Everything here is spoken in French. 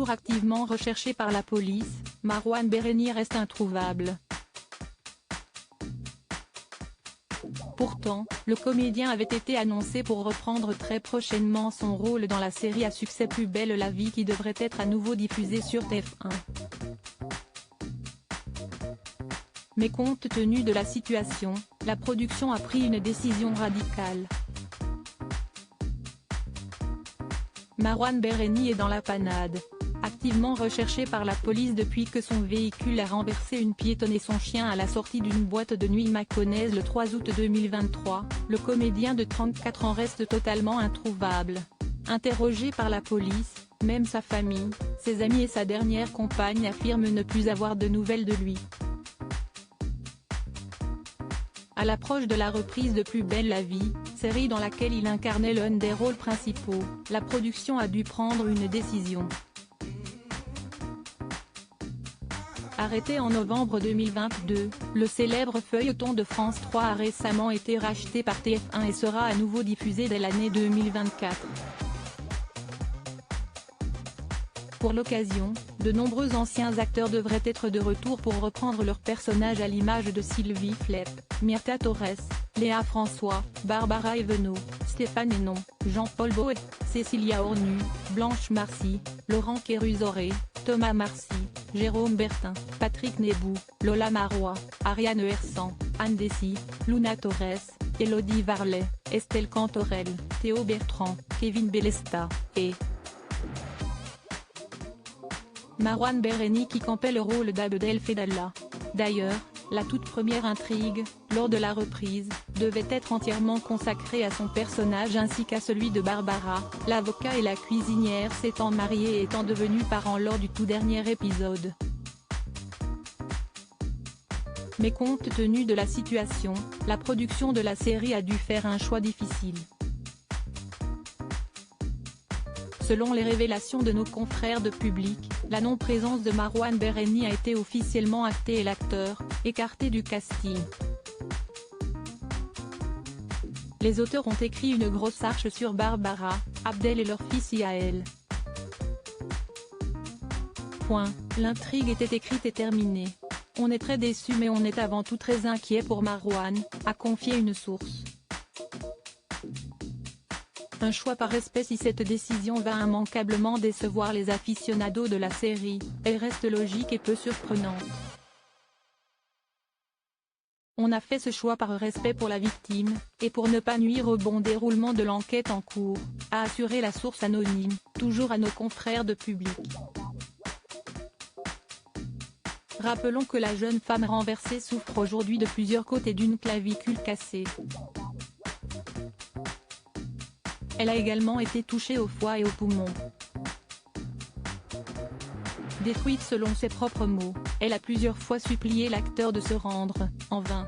toujours activement recherché par la police, Marouane Berreni reste introuvable. Pourtant, le comédien avait été annoncé pour reprendre très prochainement son rôle dans la série à succès Plus belle la vie qui devrait être à nouveau diffusée sur TF1. Mais compte tenu de la situation, la production a pris une décision radicale. Marouane Berreni est dans la panade. Activement recherché par la police depuis que son véhicule a renversé une piétonne et son chien à la sortie d'une boîte de nuit mâconnaise le 3 août 2023, le comédien de 34 ans reste totalement introuvable. Interrogé par la police, même sa famille, ses amis et sa dernière compagne affirment ne plus avoir de nouvelles de lui. À l'approche de la reprise de Plus belle la vie, série dans laquelle il incarnait l'un des rôles principaux, la production a dû prendre une décision. Arrêté en novembre 2022, le célèbre feuilleton de France 3 a récemment été racheté par TF1 et sera à nouveau diffusé dès l'année 2024. Pour l'occasion, de nombreux anciens acteurs devraient être de retour pour reprendre leurs personnages à l'image de Sylvie Flep, Myrtha Torres, Léa François, Barbara Évenot, Stéphane Hénon, Jean-Paul Boët, Cécilia Ornu, Blanche Marcy, Laurent Kéruzoré, Thomas Marcy, Jérôme Bertin, Patrick Nebou, Lola Marois, Ariane Hersan, Anne Dessy, Luna Torres, Élodie Varlet, Estelle Cantorel, Théo Bertrand, Kevin Bellesta, et Marouane Berreni qui campait le rôle d'Abdel Fedallah. D'ailleurs, la toute première intrigue, lors de la reprise, devait être entièrement consacrée à son personnage ainsi qu'à celui de Barbara, l'avocat et la cuisinière s'étant mariés et étant devenus parents lors du tout dernier épisode. Mais compte tenu de la situation, la production de la série a dû faire un choix difficile. Selon les révélations de nos confrères de Public, la non-présence de Marouane Berreni a été officiellement actée et l'acteur, écarté du casting. Les auteurs ont écrit une grosse arche sur Barbara, Abdel et leur fils Yael. L'intrigue était écrite et terminée. On est très déçu mais on est avant tout très inquiet pour Marouane, a confié une source. Un choix par respect si cette décision va immanquablement décevoir les aficionados de la série, elle reste logique et peu surprenante. On a fait ce choix par respect pour la victime, et pour ne pas nuire au bon déroulement de l'enquête en cours, a assuré la source anonyme, toujours à nos confrères de Public. Rappelons que la jeune femme renversée souffre aujourd'hui de plusieurs côtes et d'une clavicule cassée. Elle a également été touchée au foie et aux poumons. Détruite selon ses propres mots, elle a plusieurs fois supplié l'acteur de se rendre, en vain.